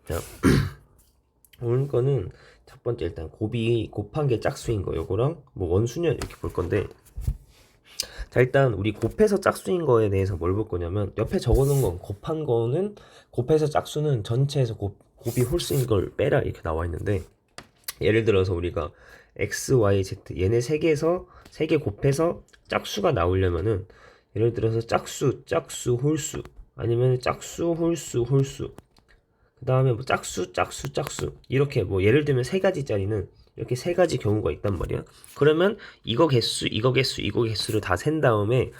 자, 오늘 거는 첫 번째 일단 곱한 게 짝수인 거 요거랑 뭐 원수냐 이렇게 볼 건데, 자 일단 우리 곱해서 짝수인 거에 대해서 뭘 볼 거냐면, 옆에 적어놓은 건 곱한 거는, 곱해서 짝수는 전체에서 곱이 홀수인 걸 빼라 이렇게 나와 있는데, 예를 들어서 우리가 x, y, z 얘네 세 개에서 세 개 곱해서 짝수가 나오려면은, 예를 들어서 짝수 홀수, 아니면 짝수 홀수, 그 다음에 뭐 짝수 이렇게 뭐 예를 들면 세 가지짜리는 이렇게 세 가지 경우가 있단 말이야. 그러면 이거 개수를 다 센 다음에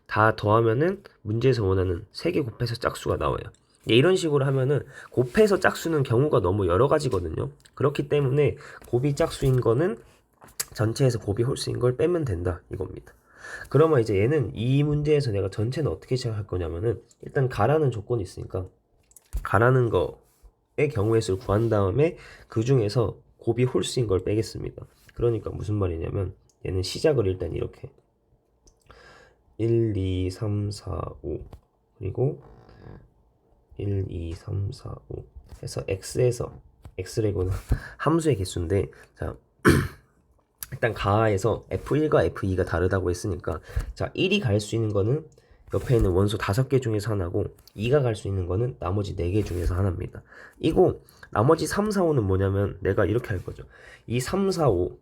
다 더하면은 문제에서 원하는 세 개 곱해서 짝수가 나와요. 이런 식으로 하면은 곱해서 짝수는 경우가 너무 여러 가지거든요. 그렇기 때문에 곱이 짝수인 거는 전체에서 곱이 홀수인 걸 빼면 된다 이겁니다. 그러면 이제 얘는 이 문제에서 내가 전체는 어떻게 시작할 거냐면은, 일단 가라는 조건이 있으니까 가라는 거의 경우의 수를 구한 다음에 그 중에서 곱이 홀수인 걸 빼겠습니다. 그러니까 무슨 말이냐면, 얘는 시작을 일단 이렇게 1, 2, 3, 4, 5 그리고 1, 2, 3, 4, 5 해서 x레고는 함수의 개수인데, 자 일단 가에서 f1과 f2가 다르다고 했으니까, 자 1이 갈 수 있는 거는 옆에 있는 원소 5개 중에서 하나고, 2가 갈 수 있는 거는 나머지 4개 중에서 하나입니다. 이거 나머지 3, 4, 5는 뭐냐면, 내가 이렇게 할 거죠. 이 3, 4, 5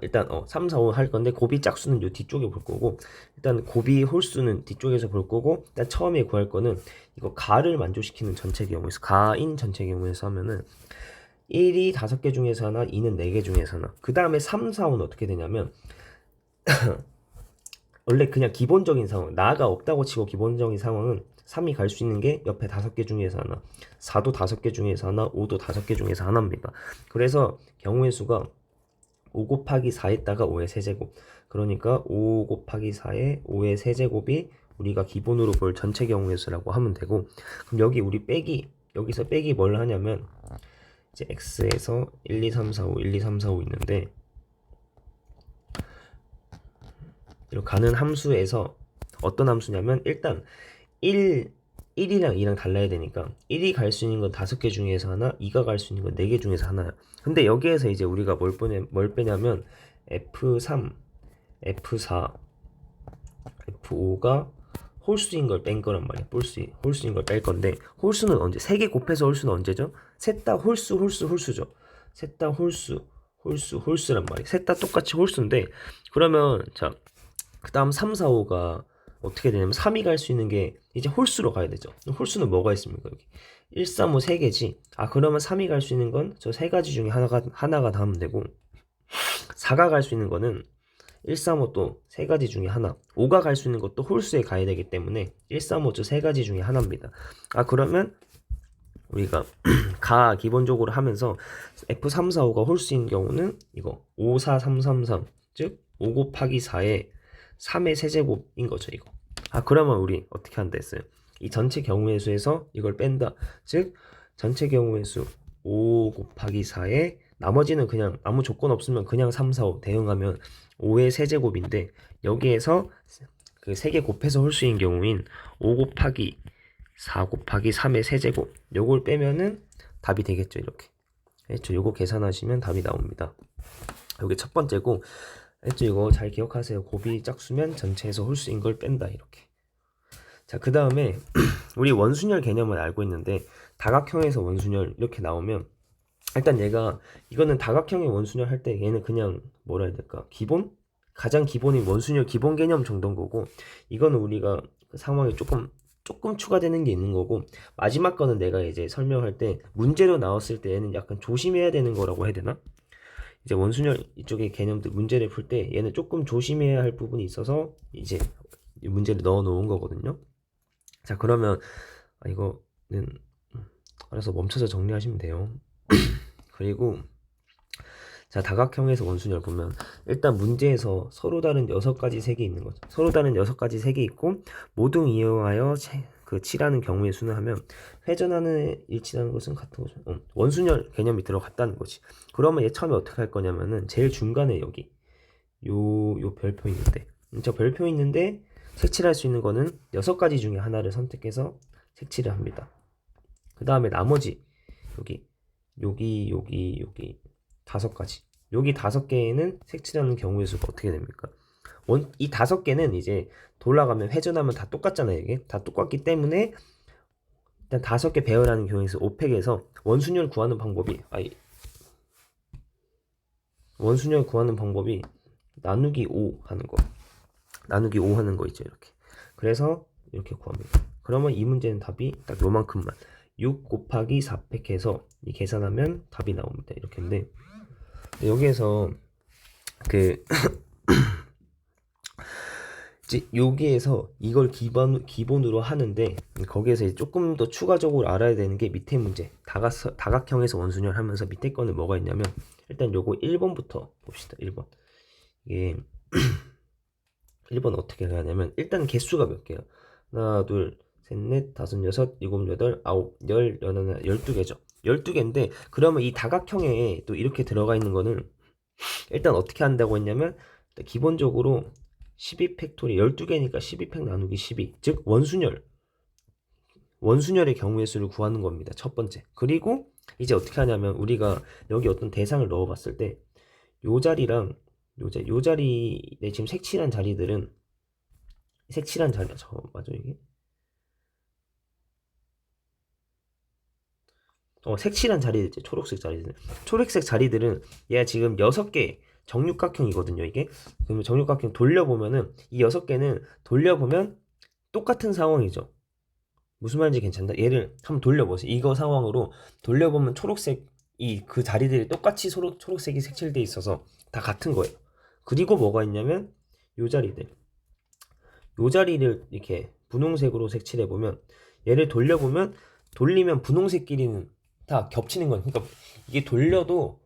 일단 3, 4, 5 할 건데, 곱이 짝수는 요 뒤쪽에 볼 거고, 일단 곱이 홀수는 뒤쪽에서 볼 거고, 일단 처음에 구할 거는 이거 가를 만족시키는 전체 경우에서, 가인 전체 경우에서 하면은 1이 5개 중에서 하나, 2는 4개 중에서 하나. 그 다음에 3, 4, 5는 어떻게 되냐면, 원래 그냥 기본적인 상황, 나가 없다고 치고 기본적인 상황은 3이 갈 수 있는 게 옆에 5개 중에서 하나, 4도 5개 중에서 하나, 5도 5개 중에서 하나입니다. 그래서 경우의 수가 5 곱하기 4에다가 5의 세제곱, 그러니까 5 곱하기 4에 5의 세제곱이 우리가 기본으로 볼 전체 경우의 수라고 하면 되고, 그럼 여기 우리 여기서 빼기 뭘 하냐면, 이제 x에서 1, 2, 3, 4, 5, 1, 2, 3, 4, 5 있는데, 이렇게 가는 함수에서 어떤 함수냐면, 일단 1이랑 2랑 달라야 되니까 1이 갈 수 있는 건 5개 중에서 하나, 2가 갈 수 있는 건 4개 중에서 하나야. 근데 여기에서 이제 우리가 뭘 빼냐면, F3, F4, F5가 홀수인 걸 뺀 거란 말이야. 홀수인 걸 뺄 건데, 홀수는 언제? 3개 곱해서 홀수는 언제죠? 셋 다 홀수죠. 셋 다 홀수란 말이야. 셋 다 똑같이 홀수인데, 그러면 자, 그 다음 3, 4, 5가 어떻게 되냐면, 3이 갈 수 있는 게 이제 홀수로 가야 되죠. 홀수는 뭐가 있습니까? 여기 1, 3, 5 3개지. 그러면 3이 갈 수 있는 건 저 세 가지 중에 하나가 나오면 되고, 4가 갈 수 있는 거는 1, 3, 5 또 세 가지 중에 하나, 5가 갈 수 있는 것도 홀수에 가야 되기 때문에 1, 3, 5 저 세 가지 중에 하나입니다. 그러면 우리가 기본적으로 하면서 F3, 4, 5가 홀수인 경우는 이거 5, 4, 3, 3, 3, 즉 5 곱하기 4에 3의 세제곱인 거죠, 이거. 그러면 우리 어떻게 한다 했어요? 이 전체 경우의 수에서 이걸 뺀다. 즉 전체 경우의 수 5 곱하기 4에, 나머지는 그냥 아무 조건 없으면 그냥 3, 4, 5 대응하면 5의 세제곱인데, 여기에서 그 3개 곱해서 홀수인 경우인 5 곱하기 4 곱하기 3의 세제곱, 요걸 빼면은 답이 되겠죠. 이렇게 했죠. 요거 계산하시면 답이 나옵니다. 요게 첫 번째고, 했죠. 이거 잘 기억하세요. 곱이 짝수면 전체에서 홀수인 걸 뺀다, 이렇게. 자, 그 다음에 우리 원순열 개념을 알고 있는데, 다각형에서 원순열 이렇게 나오면, 일단 얘가, 이거는 다각형의 원순열 할 때 얘는 그냥 뭐라 해야 될까, 가장 기본인 원순열 기본 개념 정도인 거고, 이거는 우리가 그 상황이 조금 추가되는 게 있는 거고, 마지막 거는 내가 이제 설명할 때 문제로 나왔을 때 얘는 약간 조심해야 되는 거라고 해야 되나? 이제 원순열 이쪽의 개념들 문제를 풀 때 얘는 조금 조심해야 할 부분이 있어서 이제 문제를 넣어 놓은 거거든요. 자, 그러면 이거는 알아서 멈춰서 정리하시면 돼요. 그리고 자, 다각형에서 원순열 보면, 일단 문제에서 서로 다른 6가지 색이 있는 거죠. 서로 다른 6가지 색이 있고, 모두 이용하여 그 칠하는 경우의 수는 하면, 회전하는 일치하는 것은 같은 거죠. 원순열 개념이 들어갔다는 거지. 그러면 얘 처음에 어떻게 할 거냐면은, 제일 중간에 여기 요 별표 있는데, 저 별표 있는데 색칠할 수 있는 거는 6가지 중에 하나를 선택해서 색칠을 합니다. 그 다음에 나머지 여기 5가지. 여기 5개에는 색칠하는 경우의 수가 어떻게 됩니까? 이 5개는 이제 돌아가면 회전하면 다 똑같잖아요. 이게 다 똑같기 때문에 일단 5개 배열하는 경우에서 5팩에서 원순열 구하는 방법이 나누기 5 하는 거. 나누기 5 하는 거 있죠. 이렇게. 그래서 이렇게 구합니다. 그러면 이 문제는 답이 딱 요만큼만 6 곱하기 4팩 해서 이 계산하면 답이 나옵니다. 이렇게인데 여기에서 이제 여기에서 이걸 기본으로 하는데 거기에서 조금 더 추가적으로 알아야 되는 게 밑에 문제 다각형에서 원순열 하면서 밑에 거는 뭐가 있냐면 일단 요거 1번부터 봅시다. 1번 이게 1번 어떻게 하냐면 일단 개수가 몇 개야? 하나 둘 셋 넷 다섯 여섯 일곱 여덟 아홉 열 열하나 12개죠. 12개인데 그러면 이 다각형에 또 이렇게 들어가 있는 거는 일단 어떻게 한다고 했냐면 기본적으로 12팩토리 12개니까 12팩 나누기 12 즉 원순열의 경우의 수를 구하는 겁니다. 첫 번째. 그리고 이제 어떻게 하냐면 우리가 여기 어떤 대상을 넣어봤을 때 요 자리랑 요 자리 내 지금 색칠한 자리들은 맞아 이게? 색칠한 자리들 있죠. 초록색 자리들은 얘가 지금 6개 정육각형이거든요. 이게 그러면 정육각형 돌려보면은 이 6개는 돌려보면 똑같은 상황이죠. 무슨 말인지 괜찮다. 얘를 한번 돌려보세요. 이거 상황으로 돌려보면 초록색 그 자리들이 똑같이 초록색이 색칠돼 있어서 다 같은 거예요. 그리고 뭐가 있냐면 요 자리를 이렇게 분홍색으로 색칠해 보면 얘를 돌리면 분홍색끼리는 다 겹치는 거예요. 그러니까 이게 돌려도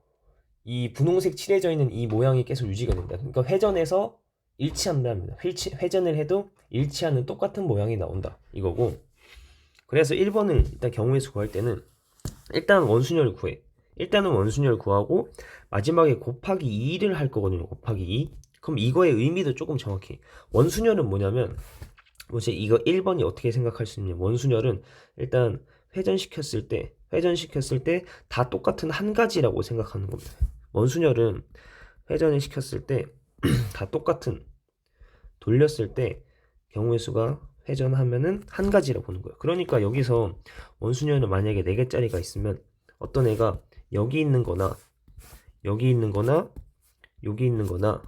이 분홍색 칠해져 있는 이 모양이 계속 유지가 된다. 그러니까 회전해서 일치한답니다. 회전을 해도 일치하는 똑같은 모양이 나온다. 이거고. 그래서 1번을 일단 경우의 수 구할 때는 일단 원순열을 구해. 일단은 원순열 구하고 마지막에 곱하기 2를 할 거거든요. 곱하기 2. 그럼 이거의 의미도 조금 정확해. 원순열은 뭐냐면 뭐지 이거 1번이 어떻게 생각할 수 있냐? 원순열은 일단 회전시켰을 때 다 똑같은 한 가지라고 생각하는 겁니다. 원순열은 회전을 시켰을 때 다 똑같은 돌렸을 때 경우의 수가 회전하면은 한 가지라 보는 거예요. 그러니까 여기서 원순열은 만약에 4개짜리가 있으면 어떤 애가 여기 있는 거나 여기 있는 거나 여기 있는 거나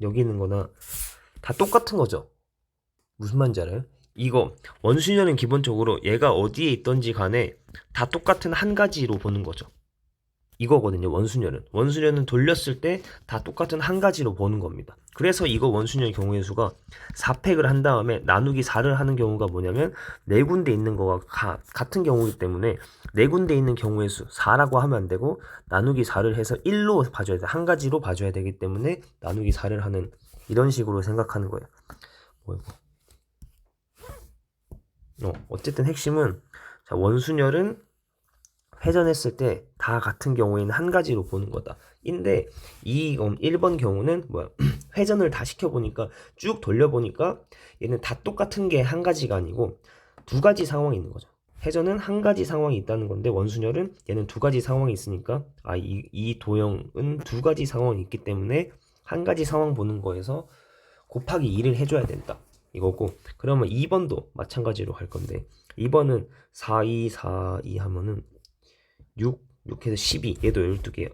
여기 있는 거나 다 똑같은 거죠. 무슨 말인지 알아요? 이거 원순열은 기본적으로 얘가 어디에 있던지 간에 다 똑같은 한 가지로 보는 거죠. 이거거든요. 원순열은 돌렸을 때 다 똑같은 한 가지로 보는 겁니다. 그래서 이거 원순열 경우의 수가 4팩을 한 다음에 나누기 4를 하는 경우가 뭐냐면 4군데 있는 거가 같은 경우이기 때문에 4군데 있는 경우의 수 4라고 하면 안 되고 나누기 4를 해서 1로 봐줘야 돼. 한 가지로 봐줘야 되기 때문에 나누기 4를 하는 이런 식으로 생각하는 거예요. 어쨌든 핵심은 자, 원순열은 회전했을 때 다 같은 경우에는 한 가지로 보는 거다. 인데 이 1번 경우는 뭐야? 회전을 다 시켜보니까 쭉 돌려보니까 얘는 다 똑같은 게 한 가지가 아니고 2가지 상황이 있는 거죠. 회전은 한 가지 상황이 있다는 건데 원순열은 얘는 2가지 상황이 있으니까 이 도형은 2가지 상황이 있기 때문에 한 가지 상황 보는 거에서 곱하기 2를 해줘야 된다. 이거고 그러면 2번도 마찬가지로 할 건데 2번은 4, 2, 4, 2 하면은 6해서 12 얘도 12개야.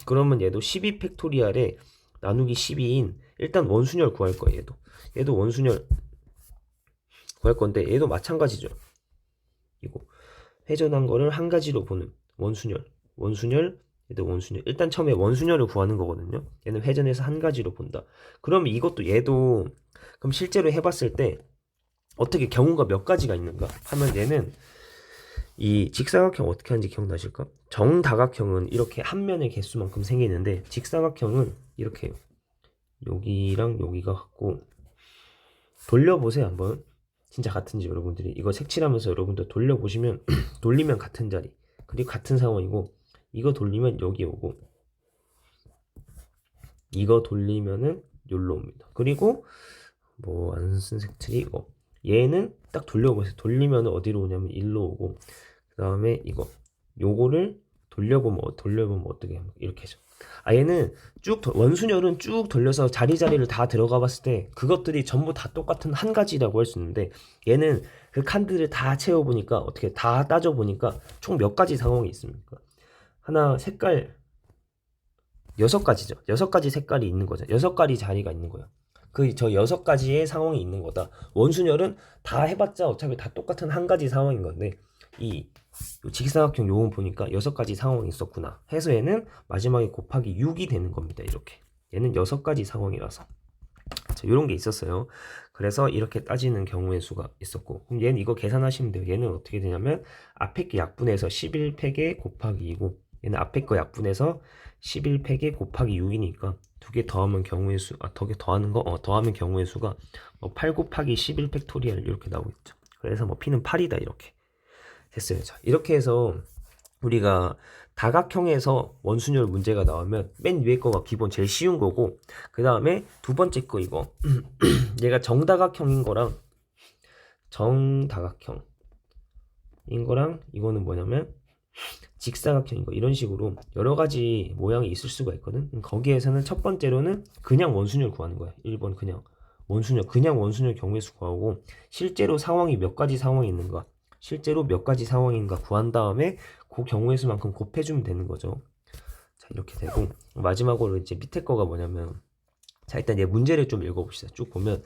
그러면 얘도 12 팩토리알에 나누기 12인 일단 원순열 구할 거예요. 얘도 원순열 구할 건데 얘도 마찬가지죠. 이거 회전한 거를 한 가지로 보는 원순열 얘도 원순열 일단 처음에 원순열을 구하는 거거든요. 얘는 회전해서 한 가지로 본다. 그러면 얘도 그럼 실제로 해봤을 때 어떻게 경우가 몇 가지가 있는가 하면 얘는 이 직사각형 어떻게 하는지 기억나실까? 정다각형은 이렇게 한 면의 개수만큼 생기는데 직사각형은 이렇게 여기랑 여기가 같고 돌려보세요 한번 진짜 같은지 여러분들이 이거 색칠하면서 여러분들 돌려보시면 돌리면 같은 자리 그리고 같은 상황이고 이거 돌리면 여기 오고 이거 돌리면은 여기로 옵니다. 그리고 뭐 안 쓴 색칠이 이거 얘는 딱 돌려보세요. 돌리면 어디로 오냐면 일로 오고 다음에 이거 요거를 돌려보면 어떻게 하면 이렇게 해줘. 얘는 원순열은 쭉 돌려서 자리를 다 들어가 봤을 때 그것들이 전부 다 똑같은 한 가지라고 할 수 있는데, 얘는 그 칸들을 다 채워보니까 어떻게 다 따져보니까 총 몇 가지 상황이 있습니까? 하나, 색깔 6가지죠. 6가지 색깔이 있는 거죠. 6가지 자리가 있는 거예요. 저 6가지의 상황이 있는 거다. 원순열은 다 해봤자 어차피 다 똑같은 한 가지 상황인 건데, 이 직사각형 요건 보니까 6가지 상황이 있었구나 해서 얘는 마지막에 곱하기 6이 되는 겁니다. 이렇게 얘는 6가지 상황이라서 이런 게 있었어요. 그래서 이렇게 따지는 경우의 수가 있었고, 그럼 얘는 이거 계산하시면 돼요. 얘는 어떻게 되냐면 앞에 게 약분해서 11팩에 곱하기 2고, 얘는 앞에 거 약분해서 11팩에 곱하기 6이니까 두 개 더하면 경우의 수, 더하면 경우의 수가 8 곱하기 11 팩토리얼 이렇게 나오겠죠. 그래서 P는 8이다 이렇게 됐어요. 자, 이렇게 해서 우리가 다각형에서 원순열 문제가 나오면 맨 위에 거가 기본 제일 쉬운 거고, 그 다음에 두 번째 거 이거 얘가 정다각형인 거랑 정다각형인 거랑 이거는 뭐냐면 직사각형인 거, 이런 식으로 여러 가지 모양이 있을 수가 있거든. 거기에서는 첫 번째로는 그냥 원순열 구하는 거야. 1번 그냥 원순열 경우의 수 구하고, 실제로 상황이 몇 가지 상황이 있는가, 실제로 몇 가지 상황인가 구한 다음에 그 경우의 수만큼 곱해주면 되는 거죠. 자, 이렇게 되고, 마지막으로 이제 밑에 거가 뭐냐면, 자, 일단 얘 문제를 좀 읽어봅시다. 쭉 보면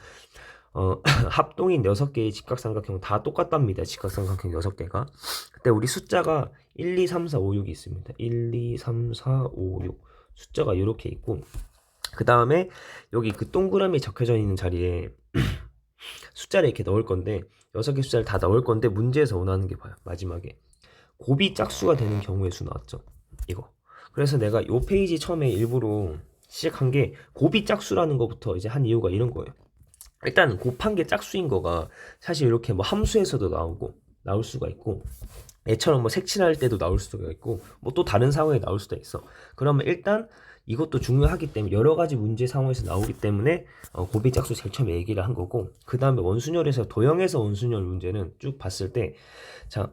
합동인 6개의 직각삼각형 다 똑같답니다. 직각삼각형 6개가. 그때 우리 숫자가 1, 2, 3, 4, 5, 6이 있습니다. 1, 2, 3, 4, 5, 6 숫자가 이렇게 있고, 그 다음에 여기 그 동그라미 적혀져 있는 자리에 숫자를 이렇게 넣을 건데, 6개 숫자를 다 넣을 건데, 문제에서 원하는 게 봐요. 마지막에 곱이 짝수가 되는 경우의 수 나왔죠. 이거. 그래서 내가 요 페이지 처음에 일부러 시작한 게 곱이 짝수라는 것부터 이제 한 이유가 이런 거예요. 일단 곱한 게 짝수인 거가 사실 이렇게 함수에서도 나올 수가 있고, 애처럼 색칠할 때도 나올 수가 있고, 또 다른 상황에 나올 수도 있어. 그러면 일단 이것도 중요하기 때문에 여러 가지 문제 상황에서 나오기 때문에 곱이 짝수 제일 처음에 얘기를 한 거고, 그 다음에 원순열에서 도형에서 원순열 문제는 쭉 봤을 때, 자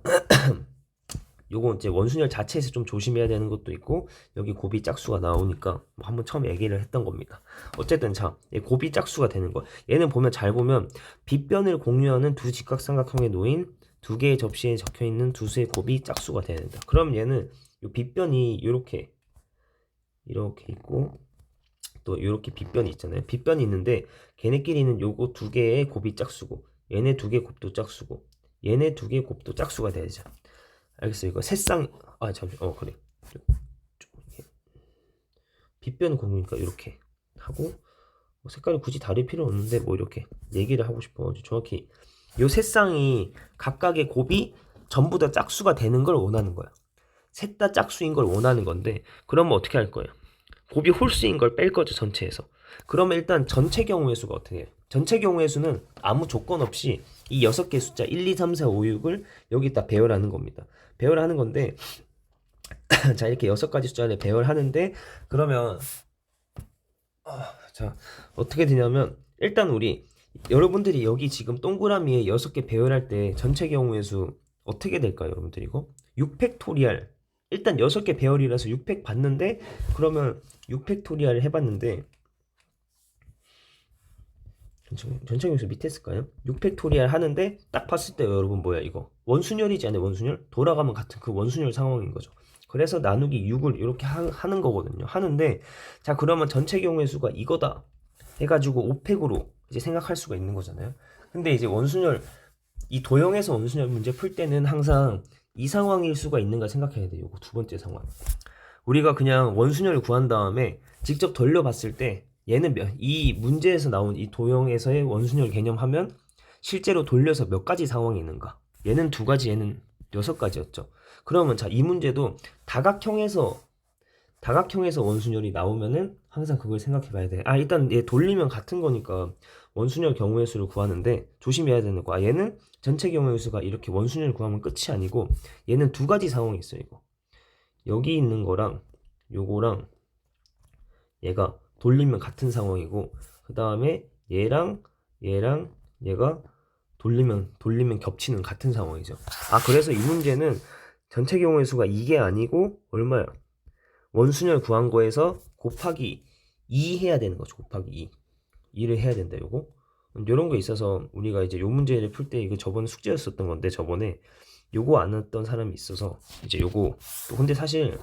요거 이제 원순열 자체에서 좀 조심해야 되는 것도 있고, 여기 곱이 짝수가 나오니까 한번 처음에 얘기를 했던 겁니다. 어쨌든 자, 곱이 짝수가 되는 거, 얘는 잘 보면 빗변을 공유하는 두 직각삼각형에 놓인 두 개의 접시에 적혀있는 두 수의 곱이 짝수가 돼야 된다. 그럼 얘는 요 빗변이 이렇게 있고, 또 이렇게 빗변이 있잖아요. 빗변이 있는데 걔네끼리는 요거 두 개의 곱이 짝수고, 얘네 두 개 곱도 짝수고, 얘네 두 개 곱도 짝수가 돼야죠. 알겠어요. 이거 그래. 빗변 공유니까 이렇게 하고, 색깔이 굳이 다를 필요 없는데 이렇게 얘기를 하고 싶어. 정확히 요 세 쌍이 각각의 곱이 전부 다 짝수가 되는 걸 원하는 거야. 셋 다 짝수인 걸 원하는 건데, 그러면 어떻게 할 거예요? 곱이 홀수인 걸 뺄 거죠, 전체에서. 그러면 일단 전체 경우의 수가 어떻게 해요? 전체 경우의 수는 아무 조건 없이 이 6개 숫자 1, 2, 3, 4, 5, 6을 여기다 배열하는 겁니다. 배열하는 건데 자, 이렇게 6가지 숫자를 배열하는데, 그러면 자, 어떻게 되냐면, 일단 여러분들이 여기 지금 동그라미에 6개 배열할 때 전체 경우의 수 어떻게 될까요, 여러분들? 이거 6팩토리얼, 일단 6개 배열이라서 6팩 봤는데, 그러면 6팩토리얼 해봤는데, 전체 경우의 수 밑에 있을까요? 6팩토리얼 하는데 딱 봤을 때 여러분 뭐야, 이거 원순열이지 않아요? 원순열? 돌아가면 같은 그 원순열 상황인 거죠. 그래서 나누기 6을 이렇게 하는 거거든요. 하는데, 자, 그러면 전체 경우의 수가 이거다 해가지고 5팩으로 이제 생각할 수가 있는 거잖아요. 근데 이제 이 도형에서 원순열 문제 풀 때는 항상 이 상황일 수가 있는가 생각해야 돼요. 이거 두 번째 상황. 우리가 그냥 원순열을 구한 다음에 직접 돌려봤을 때, 얘는 이 문제에서 나온 이 도형에서의 원순열 개념하면 실제로 돌려서 몇 가지 상황이 있는가? 얘는 2가지, 얘는 6가지였죠. 그러면 자, 이 문제도 다각형에서 원순열이 나오면은 항상 그걸 생각해 봐야 돼. 일단 얘 돌리면 같은 거니까 원순열 경우의 수를 구하는데 조심해야 되는 거. 얘는 전체 경우의 수가 이렇게 원순열 구하면 끝이 아니고, 얘는 2가지 상황이 있어요. 이거 여기 있는 거랑 요거랑 얘가 돌리면 같은 상황이고, 그 다음에 얘랑 얘가 돌리면 겹치는 같은 상황이죠. 그래서 이 문제는 전체 경우의 수가 이게 아니고 얼마야? 원순열 구한 거에서 곱하기 2 해야 되는 거죠. 곱하기 2. 2를 해야 된다, 요거. 요런 거 있어서 우리가 이제 요 문제를 풀 때 이거 저번에 숙제였었던 건데 저번에 요거 안 했던 사람이 있어서 이제 요거 또 근데 사실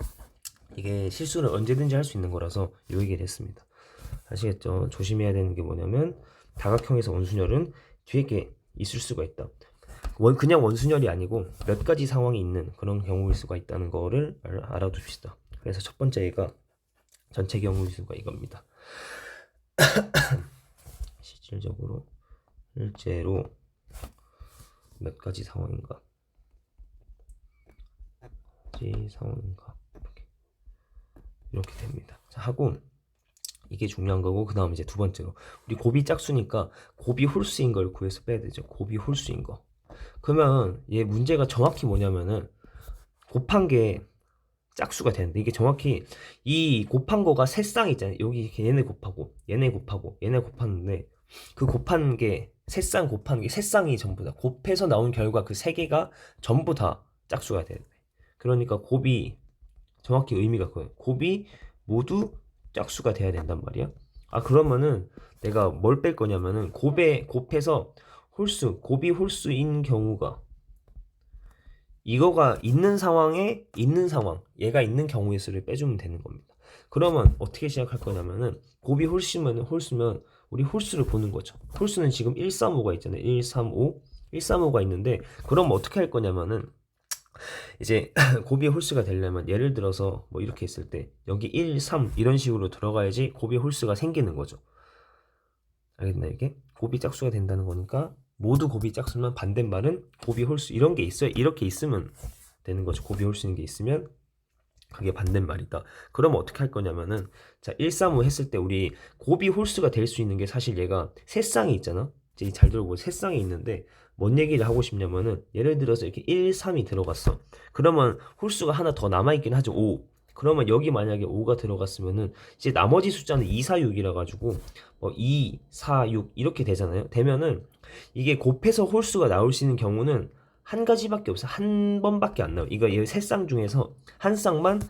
이게 실수를 언제든지 할 수 있는 거라서 요 얘기를 했습니다. 아시겠죠? 조심해야 되는 게 뭐냐면 다각형에서 원순열은 뒤에 게 있을 수가 있다. 그냥 원순열이 아니고 몇 가지 상황이 있는 그런 경우일 수가 있다는 거를 알아둡시다. 그래서 첫 번째 얘가 전체 경우의 수가 이겁니다. 실질적으로 실제로 몇 가지 상황인가 이렇게 됩니다. 자, 하고 이게 중요한 거고 그 다음 이제 두 번째로 우리 곱이 짝수니까 곱이 홀수인 걸 구해서 빼야 되죠. 곱이 홀수인 거. 그러면 얘 문제가 정확히 뭐냐면은 곱한 게 짝수가 되는데 이게 정확히 이 곱한 거가 세 쌍 있잖아요. 여기 이렇게 얘네 곱하고 얘네 곱하고 얘네 곱하는데 그 곱한 게 세 쌍 곱한 게 세 쌍이 전부 다 곱해서 나온 결과 그 세 개가 전부 다 짝수가 돼야 돼. 그러니까 곱이 정확히 의미가 그거예요. 곱이 모두 짝수가 돼야 된단 말이야. 아 그러면은 내가 뭘 뺄 거냐면은 곱해서 홀수 곱이 홀수인 경우가 이거가 있는 상황에 있는 상황 얘가 있는 경우의 수를 빼주면 되는 겁니다. 그러면 어떻게 시작할 거냐면은 곱이 홀수면 우리 홀수를 보는 거죠. 홀수는 지금 135가 있잖아요. 135가 있는데 그럼 어떻게 할 거냐면은 이제 곱이 홀수가 되려면 예를 들어서 뭐 이렇게 했을 때 여기 1, 3 이런 식으로 들어가야지 곱이 홀수가 생기는 거죠. 알겠나 이게? 곱이 짝수가 된다는 거니까 모두 곱이 짝수면 반대말은 곱이 홀수 이런 게 있어요. 이렇게 있으면 되는 거죠. 곱이 홀수인 게 있으면 그게 반대말이다. 그럼 어떻게 할 거냐면은 자 135 했을 때 우리 곱이 홀수가 될 수 있는 게 사실 얘가 세 쌍이 있잖아. 이제 잘 들어보고 세 쌍이 있는데 뭔 얘기를 하고 싶냐면은 예를 들어서 이렇게 1, 3이 들어갔어. 그러면 홀수가 하나 더 남아있긴 하죠. 5. 그러면 여기 만약에 5가 들어갔으면은 이제 나머지 숫자는 2, 4, 6이라 가지고 2, 4, 6 이렇게 되잖아요. 되면은 이게 곱해서 홀수가 나올 수 있는 경우는 한 가지밖에 없어. 한 번밖에 안 나와. 이거 얘 세 쌍 중에서 한 쌍만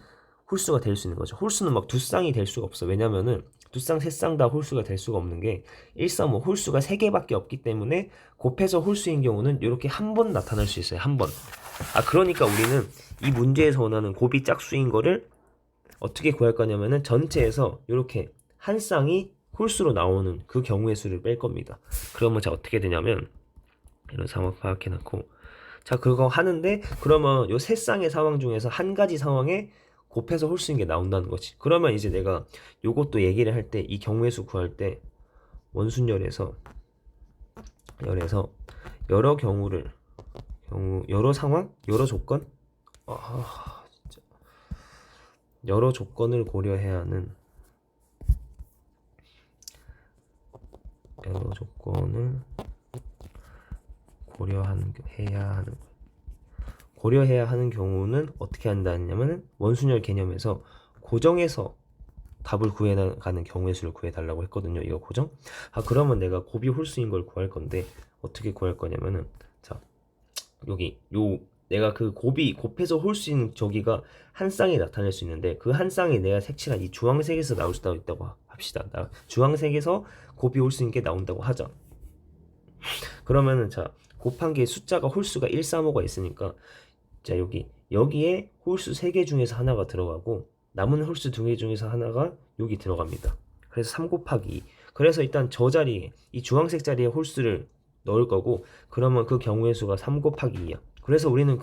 홀수가 될 수 있는 거죠. 홀수는 막 두 쌍이 될 수가 없어. 왜냐면은 두 쌍, 세 쌍 다 홀수가 될 수가 없는 게 135 홀수가 세 개밖에 없기 때문에 곱해서 홀수인 경우는 이렇게 한 번 나타날 수 있어요. 한 번. 아 그러니까 우리는 이 문제에서 원하는 곱이 짝수인 거를 어떻게 구할 거냐면은 전체에서 이렇게 한 쌍이 홀수로 나오는 그 경우의 수를 뺄 겁니다. 그러면 자 어떻게 되냐면 이런 상황 파악해 놓고 자 그거 하는데 그러면 요 세 쌍의 상황 중에서 한 가지 상황에 곱해서 홀수인 게 나온다는 거지. 그러면 이제 내가 요것도 얘기를 할 때 이 경우의 수 구할 때 원순열에서 여러 경우를 여러 상황 여러 조건 진짜 여러 조건을 고려해야 하는 여러 조건을 고려해야 하는 경우는 어떻게 한다냐면 원순열 개념에서 고정해서 답을 구해가는 경우의 수를 구해달라고 했거든요. 이거 고정? 아 그러면 내가 곱이 홀수인 걸 구할 건데 어떻게 구할 거냐면은 자 여기 요 내가 그 곱해서 홀수인 저기가 한 쌍에 나타낼 수 있는데 그 한 쌍이 내가 색칠한 이 주황색에서 나올 수도 있다고 합시다. 주황색에서 곱이 홀수인 게 나온다고 하자. 그러면은 자 곱한 게 숫자가 홀수가 135가 있으니까 자 여기에 홀수 3개 중에서 하나가 들어가고 남은 홀수 2개 중에서 하나가 여기 들어갑니다. 그래서 3 곱하기 2. 그래서 일단 저 자리에 이 주황색 자리에 홀수를 넣을 거고 그러면 그 경우의 수가 3 곱하기 2야. 그래서 우리는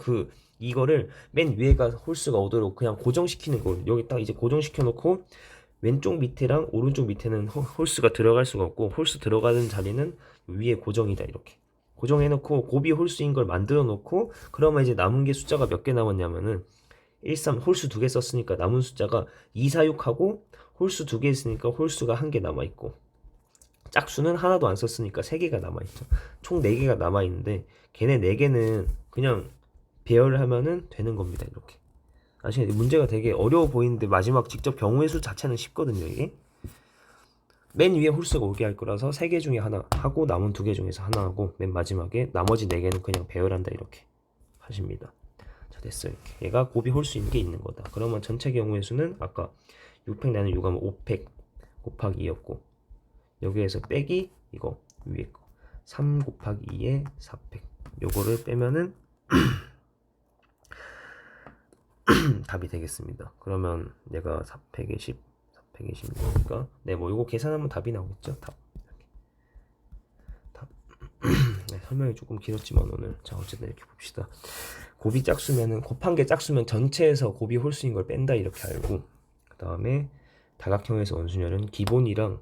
이거를 맨 위에가 홀수가 오도록 그냥 고정시키는 거. 여기 딱 이제 고정시켜 놓고 왼쪽 밑에랑 오른쪽 밑에는 홀수가 들어갈 수가 없고 홀수 들어가는 자리는 위에 고정이다 이렇게. 고정해놓고 곱이 홀수인 걸 만들어 놓고 그러면 이제 남은 게 숫자가 몇 개 남았냐면은 13 홀수 2개 썼으니까 남은 숫자가 2, 4, 6하고 홀수 2개 있으니까 홀수가 1개 남아있고 짝수는 하나도 안 썼으니까 3개가 남아있죠. 총 4개가 남아있는데 걔네 4개는 그냥 배열을 하면은 되는 겁니다. 이렇게 아시겠죠? 문제가 되게 어려워 보이는데 마지막 직접 경우의 수 자체는 쉽거든요. 이게 맨 위에 홀수가 오게 할 거라서 3개 중에 하나 하고 남은 2개 중에서 하나 하고 맨 마지막에 나머지 4개는 그냥 배열한다 이렇게 하십니다. 자, 됐어. 이렇게 얘가 곱이 홀수 있는 게 있는 거다. 그러면 전체 경우의 수는 아까 6팩 나는 6하면 5팩 곱하기 2였고, 여기에서 빼기 이거 위에 거 3 곱하기 2에 4팩, 요거를 빼면은 답이 되겠습니다. 그러면 내가 4팩에 10, 4팩에 16이니까 네, 뭐 요거 계산하면 답이 나오겠죠. 답. 네, 설명이 조금 길었지만 오늘 자 어쨌든 이렇게 봅시다. 곱이 짝수면은 곱한 게 짝수면 전체에서 곱이 홀수인 걸 뺀다 이렇게 알고, 그 다음에 다각형에서 원순열은 기본이랑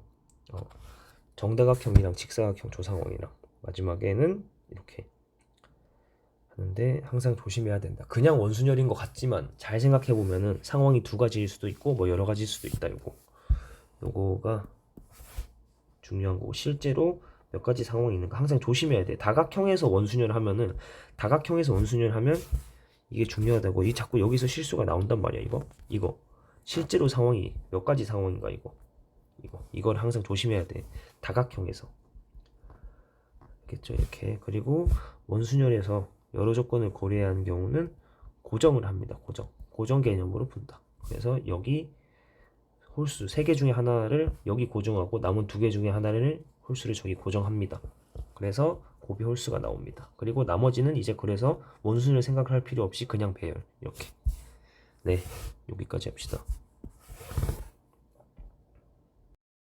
정다각형이랑 직사각형 조상원이랑 마지막에는 이렇게 하는데 항상 조심해야 된다. 그냥 원순열인 것 같지만 잘 생각해 보면은 상황이 두 가지일 수도 있고 뭐 여러 가지일 수도 있다. 요거가 중요한 거고, 실제로 몇 가지 상황이 있는가 항상 조심해야 돼. 다각형에서 원순열 하면은 다각형에서 원순열 하면 이게 중요하다고. 이 자꾸 여기서 실수가 나온단 말이야. 이거 실제로 상황이 몇 가지 상황인가 이걸 항상 조심해야 돼. 다각형에서. 알겠죠? 이렇게. 그리고 원순열에서 여러 조건을 고려해야 하는 경우는 고정을 합니다. 고정 개념으로 푼다. 그래서 여기 홀수 3개 중에 하나를 여기 고정하고 남은 2개 중에 하나를 홀수를 저기 고정합니다. 그래서 곱이 홀수가 나옵니다. 그리고 나머지는 이제 그래서 원순을 생각할 필요 없이 그냥 배열 이렇게. 네, 여기까지 합시다.